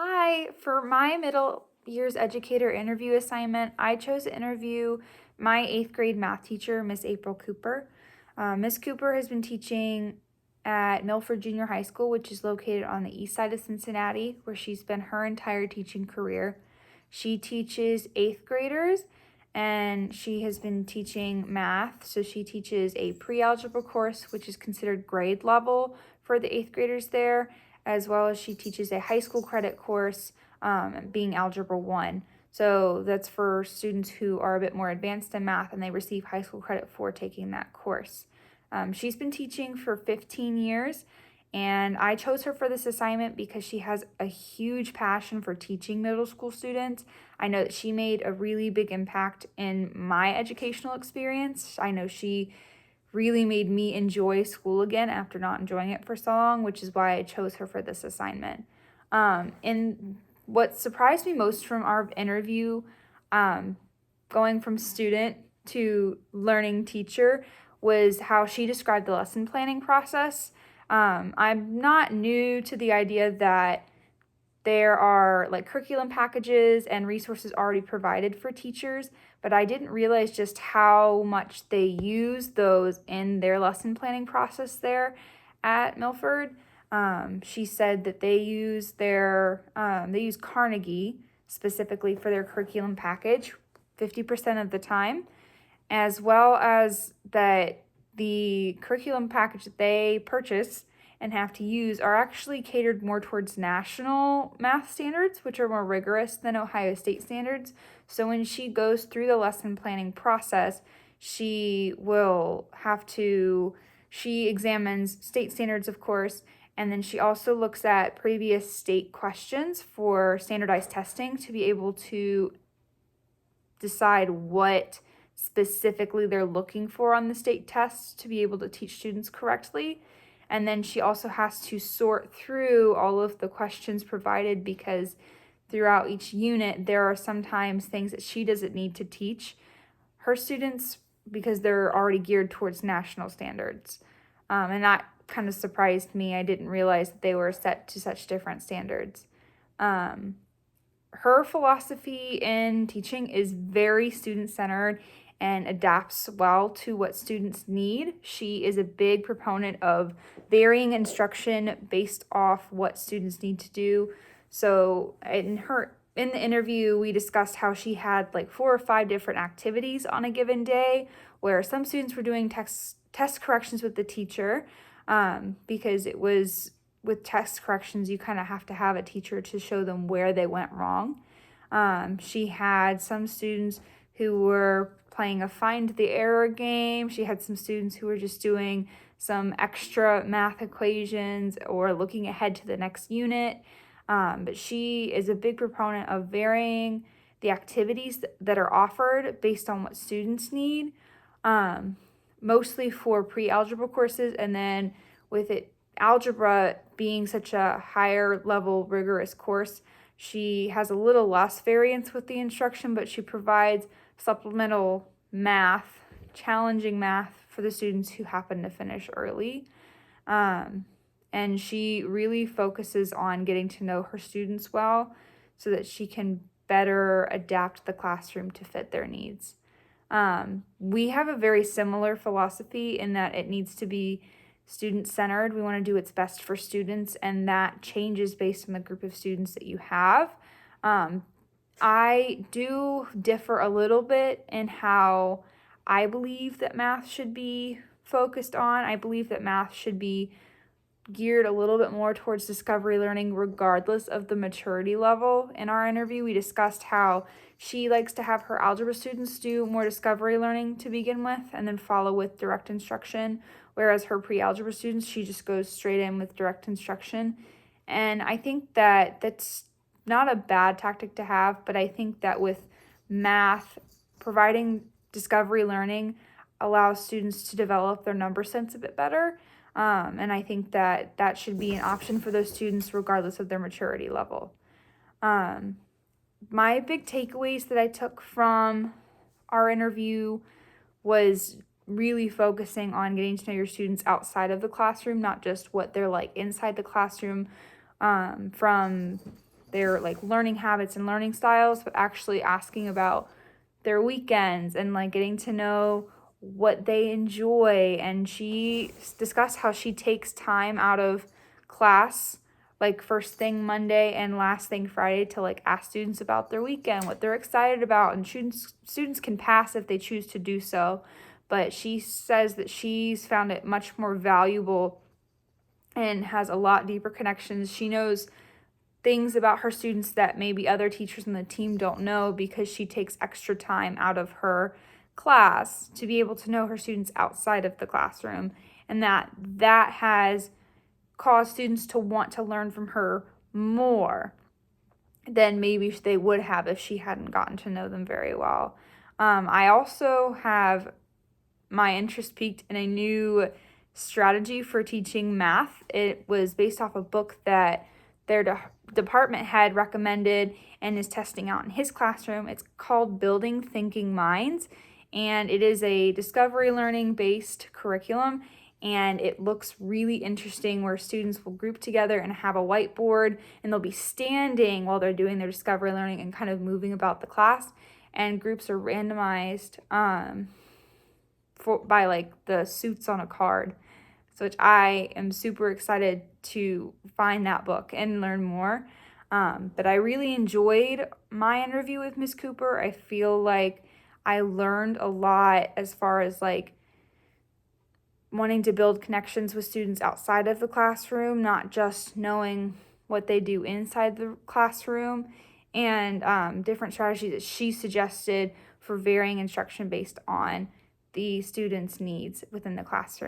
Hi, for my middle years educator interview assignment, I chose to interview my eighth grade math teacher, Miss April Cooper. Miss Cooper has been teaching at Milford Junior High School, which is located on the east side of Cincinnati, where she's been her entire teaching career. She teaches eighth graders and she has been teaching math. So she teaches a pre algebra course, which is considered grade level for the eighth graders there, as well as she teaches a high school credit course, being Algebra 1. So that's for students who are a bit more advanced in math and they receive high school credit for taking that course. She's been teaching for 15 years, and I chose her for this assignment because she has a huge passion for teaching middle school students. I know that she made a really big impact in my educational experience. I know she really made me enjoy school again after not enjoying it for so long, which is why I chose her for this assignment. And what surprised me most from our interview, going from student to learning teacher, was how she described the lesson planning process. I'm not new to the idea that there are like curriculum packages and resources already provided for teachers, but I didn't realize just how much they use those in their lesson planning process there at Milford. She said that they use Carnegie specifically for their curriculum package 50% of the time, as well as that the curriculum package that they purchase and have to use are actually catered more towards national math standards, which are more rigorous than Ohio State standards. So when she goes through the lesson planning process, she will have to, she examines state standards, of course, and then she also looks at previous state questions for standardized testing to be able to decide what specifically they're looking for on the state tests to be able to teach students correctly. And then she also has to sort through all of the questions provided because throughout each unit, there are sometimes things that she doesn't need to teach her students because they're already geared towards national standards. And that kind of surprised me. I didn't realize that they were set to such different standards. Her philosophy in teaching is very student centered and adapts well to what students need. She is a big proponent of varying instruction based off what students need to do. So in the interview, we discussed how she had like 4 or 5 different activities on a given day where some students were doing test corrections with the teacher, because it was with test corrections, you kind of have to have a teacher to show them where they went wrong. She had some students who were playing a find the error game. She had some students who were just doing some extra math equations or looking ahead to the next unit. But she is a big proponent of varying the activities that are offered based on what students need, mostly for pre-algebra courses, and then with it algebra being such a higher level rigorous course, she has a little less variance with the instruction, but she provides supplemental math, challenging math for the students who happen to finish early. And she really focuses on getting to know her students well so that she can better adapt the classroom to fit their needs. We have a very similar philosophy in that it needs to be student-centered. We want to do what's best for students, and that changes based on the group of students that you have. I do differ a little bit in how I believe that math should be focused on. I believe that math should be geared a little bit more towards discovery learning regardless of the maturity level. In our interview, we discussed how she likes to have her algebra students do more discovery learning to begin with and then follow with direct instruction, whereas her pre-algebra students, she just goes straight in with direct instruction. And I think that that's not a bad tactic to have, but I think that with math, providing discovery learning allows students to develop their number sense a bit better. And I think that that should be an option for those students regardless of their maturity level. My big takeaways that I took from our interview was really focusing on getting to know your students outside of the classroom, not just what they're like inside the classroom, from their like learning habits and learning styles, but actually asking about their weekends and like getting to know what they enjoy. And she discussed how she takes time out of class, like first thing Monday and last thing Friday, to like ask students about their weekend, what they're excited about. And students can pass if they choose to do so, but she says that she's found it much more valuable and has a lot deeper connections. She knows things about her students that maybe other teachers on the team don't know, because she takes extra time out of her class to be able to know her students outside of the classroom, and that has caused students to want to learn from her more than maybe they would have if she hadn't gotten to know them very well. I also have my interest peaked in a new strategy for teaching math. It was based off a book that their department head recommended and is testing out in his classroom. It's called Building Thinking Minds, and it is a discovery learning based curriculum, and it looks really interesting, where students will group together and have a whiteboard, and they'll be standing while they're doing their discovery learning and kind of moving about the class, and groups are randomized by like the suits on a card. So which I am super excited to find that book and learn more. But I really enjoyed my interview with Miss Cooper. I feel like I learned a lot as far as like wanting to build connections with students outside of the classroom, not just knowing what they do inside the classroom, and different strategies that she suggested for varying instruction based on the students' needs within the classroom.